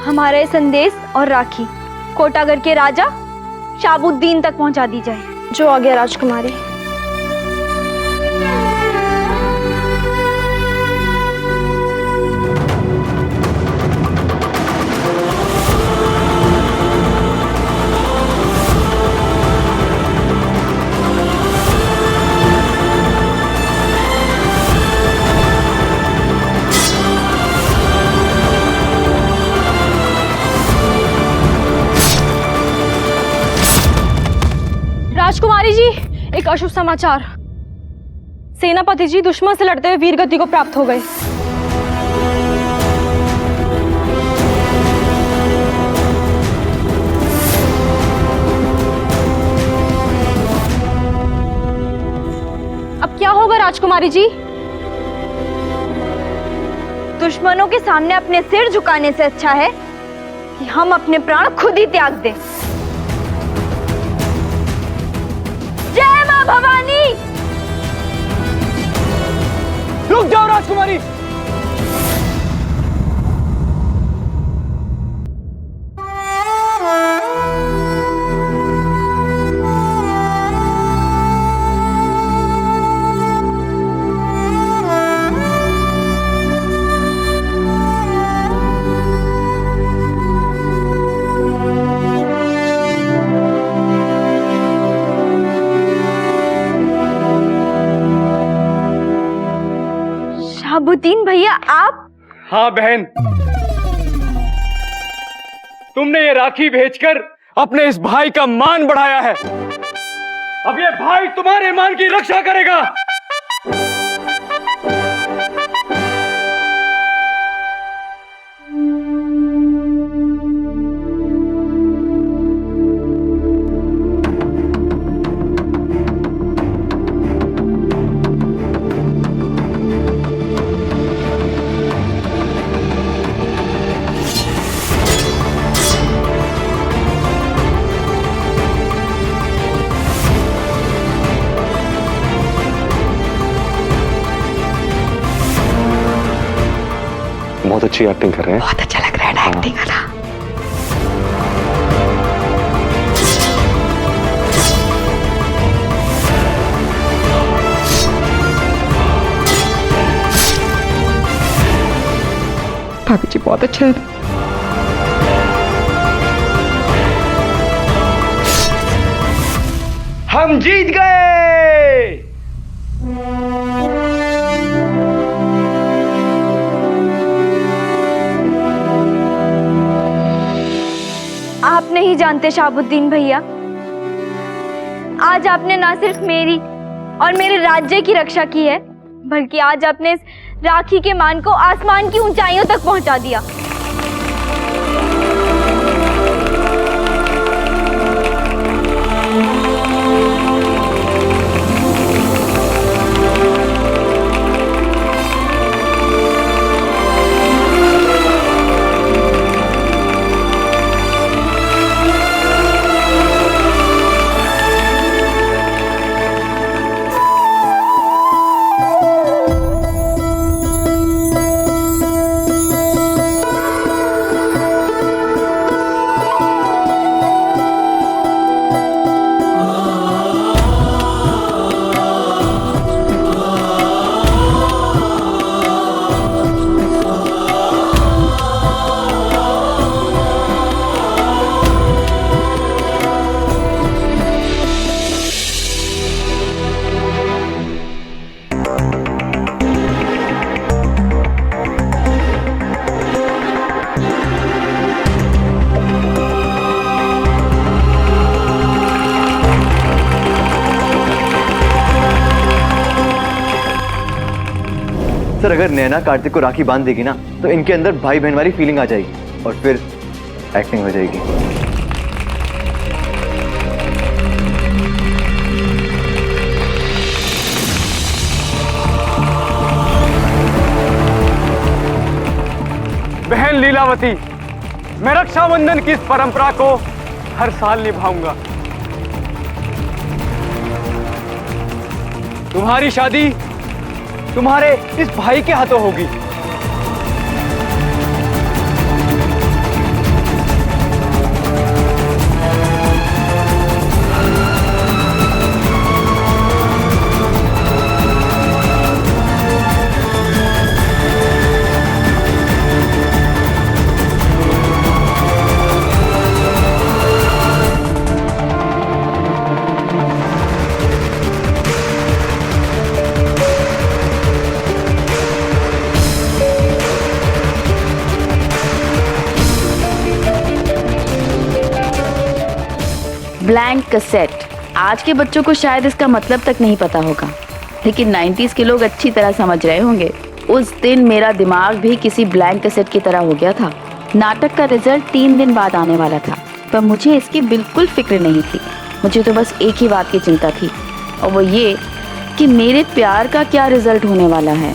हमारा ये संदेश और राखी कोटागढ़ के राजा शाहबुद्दीन तक पहुंचा दी जाए। जो आ गया राजकुमारी। राजकुमारी जी, एक अशुभ समाचार। सेनापति जी दुश्मन से लड़ते हुए वीरगति को प्राप्त हो गए। अब क्या होगा राजकुमारी जी? दुश्मनों के सामने अपने सिर झुकाने से अच्छा है कि हम अपने प्राण खुद ही त्याग दें। जय मां भवानी। रुक जाओ राजकुमारी। शाहबुद्दीन भैया आप? हाँ बहन, तुमने ये राखी भेजकर अपने इस भाई का मान बढ़ाया है। अब ये भाई तुम्हारे मान की रक्षा करेगा। बहुत अच्छी एक्टिंग कर रहे हैं। बहुत अच्छा लग रहा है ना एक्टिंग वाला। भाभी जी बहुत अच्छे हैं। हम जीत गए। आप नहीं जानते शाहबुद्दीन भैया, आज आपने ना सिर्फ मेरी और मेरे राज्य की रक्षा की है, बल्कि आज आपने इस राखी के मान को आसमान की ऊंचाइयों तक पहुंचा दिया। सर अगर नैना कार्तिक को राखी बांध देगी ना तो इनके अंदर भाई बहन वाली फीलिंग आ जाएगी और फिर एक्टिंग हो जाएगी। बहन लीलावती, मैं रक्षाबंधन की इस परंपरा को हर साल निभाऊंगा। तुम्हारी शादी तुम्हारे इस भाई के हाथों होगी। Blank cassette. आज के बच्चों को शायद इसका मतलब तक नहीं पता होगा, लेकिन 90s के लोग अच्छी तरह समझ रहे होंगे। उस दिन मेरा दिमाग भी किसी ब्लैंक कैसेट की तरह हो गया था। नाटक का रिजल्ट 3 दिन बाद आने वाला था, पर मुझे इसकी बिल्कुल फिक्र नहीं थी। मुझे तो बस एक ही बात की चिंता थी, और वो ये कि मेरे प्यार का क्या रिजल्ट होने वाला है।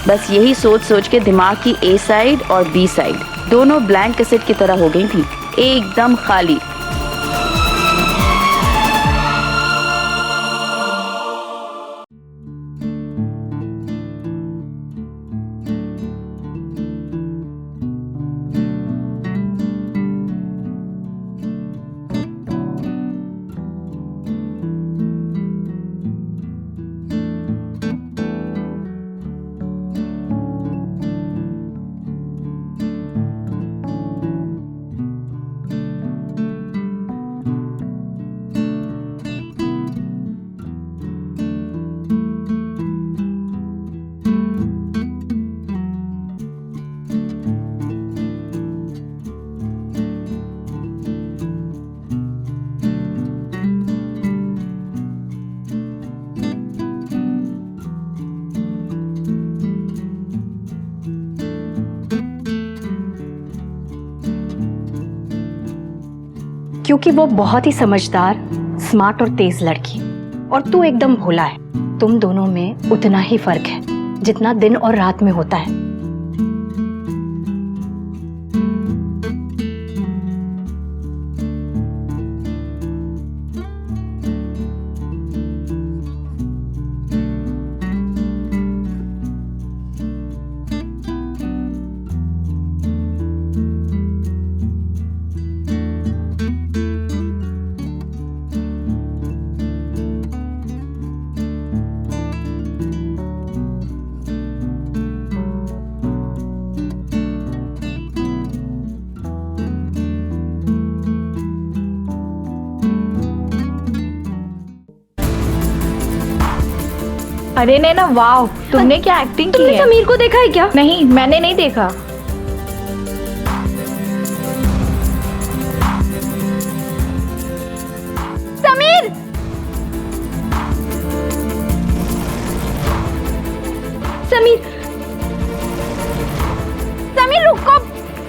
बस यही सोच सोच के दिमाग की ए साइड और बी साइड दोनों ब्लैंक कैसेट की तरह हो गई थी, एकदम खाली। क्योंकि वो बहुत ही समझदार, स्मार्ट और तेज लड़की, और तू एकदम भोला है। तुम दोनों में उतना ही फर्क है जितना दिन और रात में होता है। अरे नैना, वाह, तुमने क्या एक्टिंग की तुमने है। समीर को देखा है क्या? नहीं, मैंने नहीं देखा। समीर! समीर! समीर रुको!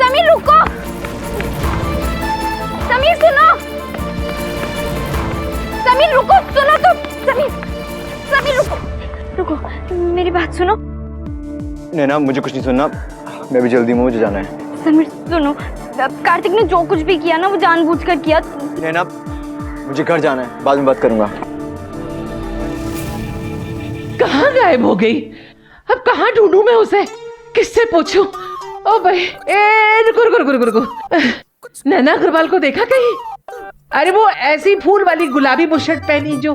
समीर रुको! समीर सुनो! समीर रुको! सुनो तो! समीर! समीर रुको! रुको, मेरी बात सुनो। नैना, मुझे कुछ नहीं सुनना, मैं भी जल्दी में, मुझे जाना है। समीर सुनो, कार्तिक ने जो कुछ भी किया ना वो जानबूझकर किया। नैना, मुझे घर जाना है, बाद में बात करूंगा। कहाँ गायब हो गई? अब कहाँ ढूंढूं मैं उसे? किससे पूछूं? ओ भाई, रुको रुको रुको रुको रुको। नैना अग्रवाल को देखा कहीं? अरे वो ऐसी फूल वाली गुलाबी बुशर्ट पहनी जो,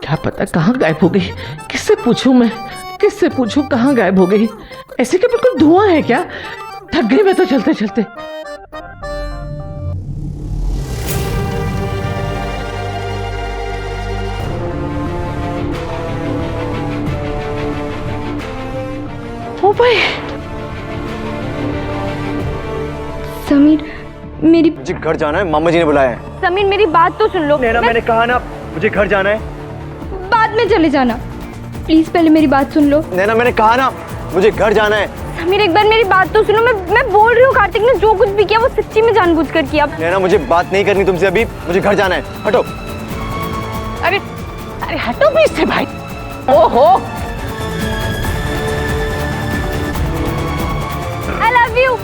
क्या पता कहाँ गायब हो गई। किससे पूछूं मैं? किससे पूछूं कहाँ गायब हो गई? ऐसे क्या बिल्कुल धुआं है क्या? थक गई मैं तो चलते चलते। ओ भाई, समीर मेरी मुझे घर जाना है, मामा जी ने बुलाया है। समीर मेरी बात तो सुन लो। नैना, मैंने कहा ना, मुझे घर जाना है। बाद में चले जाना, प्लीज पहले मेरी बात सुन लो। नैना, मैंने कहा ना, मुझे घर जाना है। समीर एक बार मेरी बात तो सुनो। मैं बोल रही हूँ कार्तिक ने जो कुछ भी किया वो सच्ची में जानबूझकर किया। नैना, मुझे बात नहीं करनी तुमसे अभी, मुझे घर जाना है, हटो। अरे अरे हटो भी इससे भाई। ओहो, आई लव यू।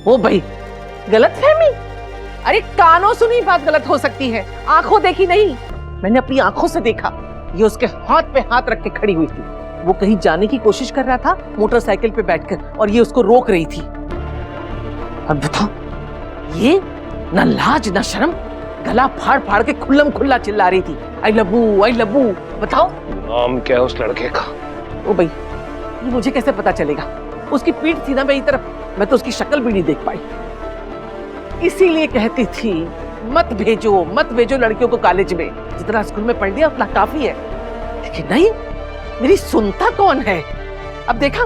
ओ भाई, गलत फहमी? अरे कानों सुनी बात गलत हो सकती है, आंखों देखी नहीं। मैंने अपनी आंखों से देखा, ये उसके हाथ पे हाथ रख के खड़ी हुई थी। वो कहीं जाने की कोशिश कर रहा था मोटरसाइकिल पे बैठकर, और ये उसको रोक रही थी। अब बताओ, ये ना लाज ना शर्म, गला फाड़ फाड़ के खुल्लम खुल्ला चिल्ला रही थी, I love you, I love you. बताओ नाम क्या है उस लड़के का? ओ भाई, ये मुझे कैसे पता चलेगा? उसकी पीठ थी ना मेरी तरफ, मैं तो उसकी शक्ल भी नहीं देख पाई। इसीलिए कहती थी मत भेजो लड़कियों को कॉलेज में, जितना स्कूल में पढ़ लिया उतना काफी है। लेकिन नहीं, मेरी सुनता कौन है? अब देखा,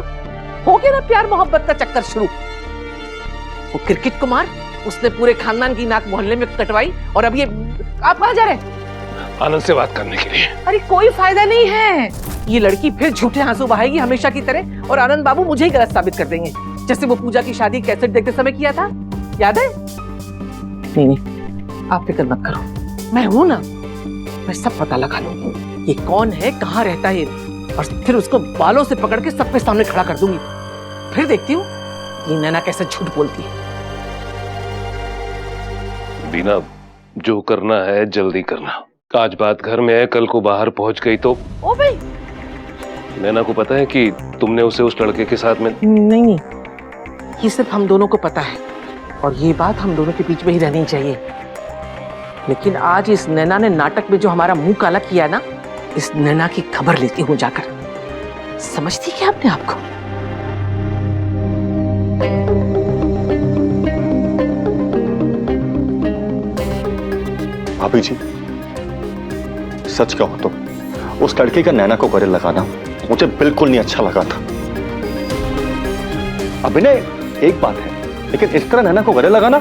हो गया ना प्यार मोहब्बत का चक्कर शुरू। वो क्रिकेट कुमार, उसने पूरे खानदान की नाक मोहल्ले में कटवाई, और अब ये आप कहाँ जा रहे हैं? आनंद से बात करने के लिए। अरे कोई फायदा नहीं है, ये लड़की फिर झूठे आंसू बहाएगी हमेशा की तरह, और आनंद बाबू मुझे ही गलत साबित कर देंगे, जैसे वो पूजा की शादी कैसेट देखते समय किया था, याद है? नहीं, आप फिक्र मत करो, मैं हूं ना, मैं सब पता लगा लूंगी ये कौन है, कहाँ रहता है, और फिर उसको बालों से पकड़ के सबके सामने खड़ा कर दूंगी। फिर देखती हूँ ये नैना कैसे झूठ बोलती है। बीना, जो करना है जल्दी करना। आज बात घर में है, कल को बाहर पहुंच गई तो। ओ भाई, नैना को पता है कि तुमने उसे उस लड़के के साथ में? नहीं, ये सिर्फ हम दोनों को पता है, और ये बात हम दोनों के बीच में ही रहनी चाहिए। लेकिन आज इस नैना ने नाटक में जो हमारा मुंह काला किया ना, इस नैना की खबर लेती हूँ जाकर। समझती क्या अपने आप को? भाभी जी, सच कहो तो उस लड़के का नैना को गले लगाना मुझे बिल्कुल नहीं अच्छा लगा था। अभिनय एक बात है, लेकिन इस तरह नैना को गले लगाना?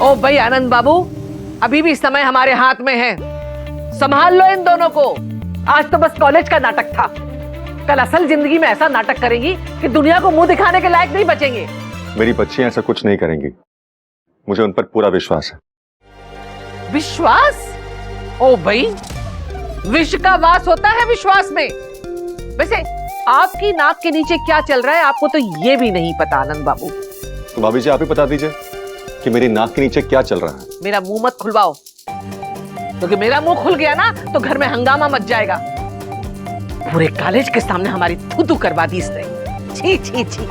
ओ भाई आनंद बाबू, अभी भी समय हमारे हाथ में है, संभाल लो इन दोनों को। आज तो बस कॉलेज का नाटक था, कल असल जिंदगी में ऐसा नाटक करेंगी कि दुनिया को मुंह दिखाने के लायक नहीं बचेंगे। मेरी बच्चियां ऐसा कुछ नहीं करेंगी, मुझे उन पर पूरा विश्वास है। विश्वास? ओ भाई, विष का वास होता है विश्वास में। वैसे आपकी नाक के नीचे क्या चल रहा है आपको तो ये भी नहीं पता आनंद बाबू। तो भाभी जी आप ही बता दीजिए कि मेरी नाक के नीचे क्या चल रहा है। मेरा मुंह मत खुलवाओ, क्योंकि मेरा मुंह खुल गया ना तो घर में हंगामा मच जाएगा। पूरे कॉलेज के सामने हमारी थू-थू करवा दी इसने। छी छी छी।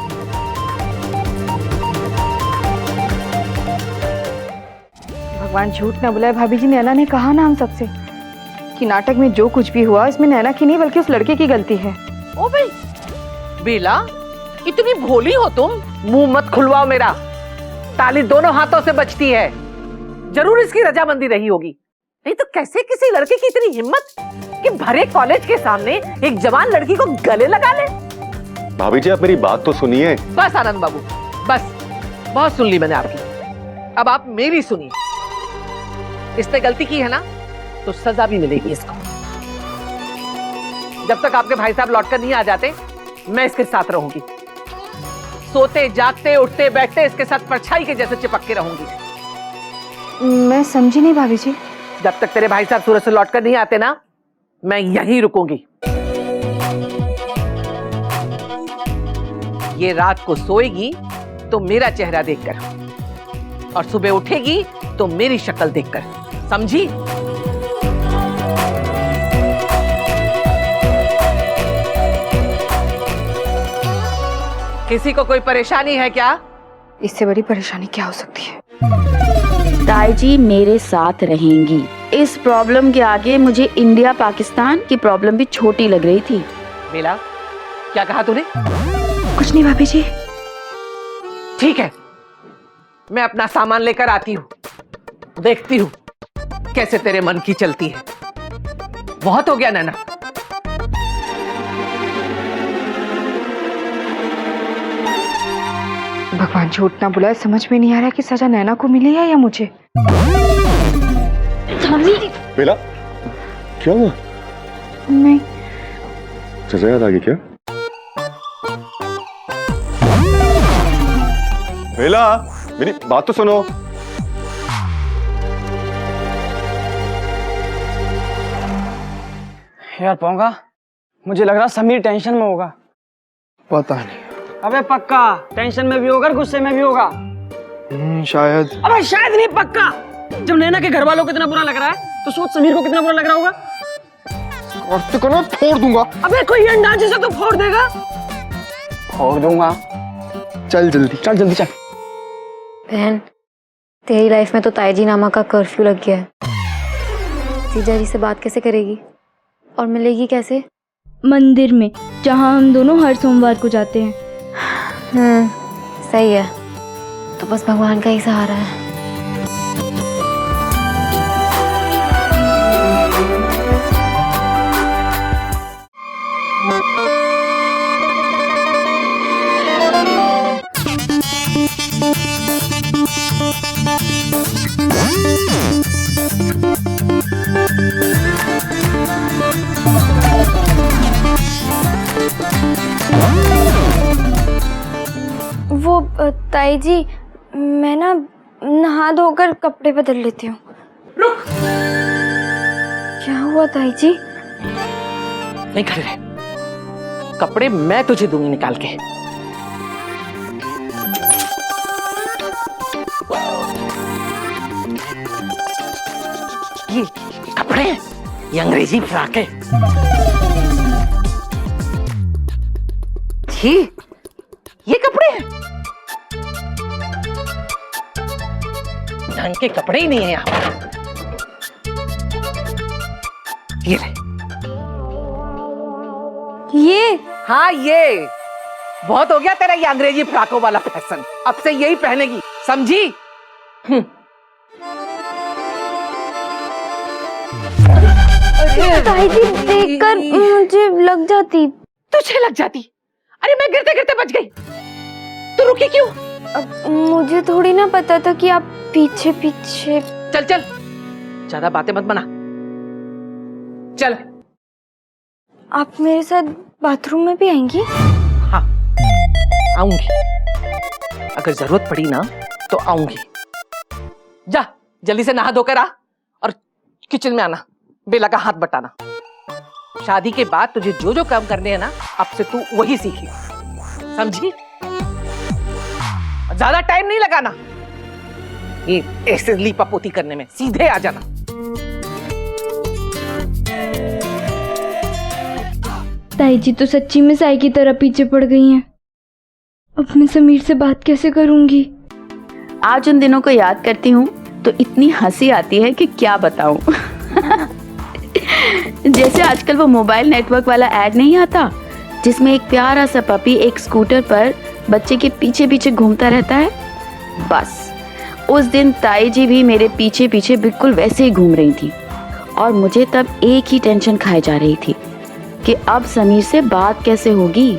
भगवान झूठ ना बुलाए, भाभी जी नैना ने कहा ना हम सबसे कि नाटक में जो कुछ भी हुआ इसमें नैना की नहीं बल्कि उस लड़के की गलती है। ओ भाई, बेला इतनी भोली हो तुम? मुंह मत खुलवाओ मेरा, ताली दोनों हाथों से बचती है। जरूर इसकी रजामंदी रही होगी, नहीं तो कैसे किसी लड़के की इतनी हिम्मत कि भरे कॉलेज के सामने एक जवान लड़की को गले लगा ले। भाभी जी आप मेरी बात तो सुनिए। बस आनंद बाबू, बस, बहुत सुन ली मैंने आपकी, अब आप मेरी सुनिए। इसने गलती की है ना तो सजा भी मिलेगी इसको। जब तक आपके भाई साहब लौटकर नहीं आ जाते मैं इसके साथ रहूंगी, सोते जागते उठते बैठते इसके साथ परछाई के जैसे चिपक के रहूंगी। मैं समझी नहीं भाभी जी। जब तक तेरे भाई साहब सूरत से लौटकर नहीं आते ना, मैं यहीं रुकूंगी। ये रात को सोएगी तो मेरा चेहरा देखकर, और सुबह उठेगी तो मेरी शक्ल देखकर, समझी? किसी को कोई परेशानी है क्या? इससे बड़ी परेशानी क्या हो सकती है? ताई जी मेरे साथ रहेंगी। इस प्रॉब्लम के आगे मुझे इंडिया पाकिस्तान की प्रॉब्लम भी छोटी लग रही थी। बेला, क्या कहा तूने? कुछ नहीं भाभी जी। ठीक है, मैं अपना सामान लेकर आती हूँ, देखती हूँ कैसे तेरे मन की चलती है। बहुत हो गया नैना। भगवान झूठ ना बुलाए, समझ में नहीं आ रहा कि सजा नैना को मिली है या मुझे। बेला क्या हुआ? नहीं, सजा याद आ गई क्या? बेला मेरी बात तो सुनो। यार पोंगा, मुझे लग रहा समीर टेंशन में होगा। पता नहीं। अबे पक्का टेंशन में भी होगा, गुस्से में भी होगा। शायद। अबे शायद नहीं, पक्का। जब नैना के घर वालों को इतना बुरा लग रहा है तो सोच समीर को कितना बुरा लग रहा होगा। कार्तिक को ना फोड़ दूंगा। अबे कोई अंदाजे से तो फोड़ देगा। फोड़ दूंगा। चल जल्दी चल जल्दी चल। बहन, तेरी लाइफ में तो ताईजी नामा का कर्फ्यू लग गया है। जीजा जी से बात कैसे करेगी और मिलेगी कैसे? मंदिर में, जहाँ हम दोनों हर सोमवार को जाते हैं। सही है, तो बस भगवान का ही सहारा है। वो ताई जी, मैं ना नहा धोकर कपड़े बदल लेती हूँ। रुक। क्या हुआ ताई जी? नहीं खड़े रहे, कपड़े मैं तुझे दूंगी निकाल के। ये कपड़े हैं, ये अंग्रेजी फ्रॉक है। ये कपड़े हैं, ढंग के कपड़े ही नहीं है यहाँ पर। ये ले। ये? हाँ ये बहुत हो गया तेरा ये अंग्रेजी फ्राकों वाला फैशन, अब से यही पहनेगी, समझी? ताई जी देखकर मुझे लग जाती। तुझे लग जाती? अरे मैं गिरते गिरते बच गई, तू रुकी क्यों? अब मुझे थोड़ी ना पता था कि आप पीछे पीछे। चल चल, ज्यादा बातें मत बना, चल। आप मेरे साथ बाथरूम में भी आएंगी? हाँ आऊंगी, अगर जरूरत पड़ी ना तो आऊंगी। जा जल्दी से नहा धोकर आ और किचन में आना, बेला का हाथ बटाना। शादी के बाद तुझे जो जो काम करने हैं ना, अब से तू वही सीखी, समझी? ज्यादा टाइम नहीं लगाना ये ऐसे लीपापोती करने में, सीधे आ जाना। ताई जी तो सच्ची में साई की तरह पीछे पड़ गई हैं। अब मैं समीर से बात कैसे करूंगी? आज उन दिनों को याद करती हूँ तो इतनी हंसी आती है कि क्या बताऊं। जैसे आजकल वो मोबाइल नेटवर्क वाला ऐड नहीं आता जिसमें एक प्यारा सा पपी एक स्कूटर पर बच्चे के पीछे पीछे घूमता रहता है, बस उस दिन ताई जी भी मेरे पीछे पीछे बिल्कुल वैसे ही घूम रही थी। और मुझे तब एक ही टेंशन खाई जा रही थी कि अब समीर से बात कैसे होगी।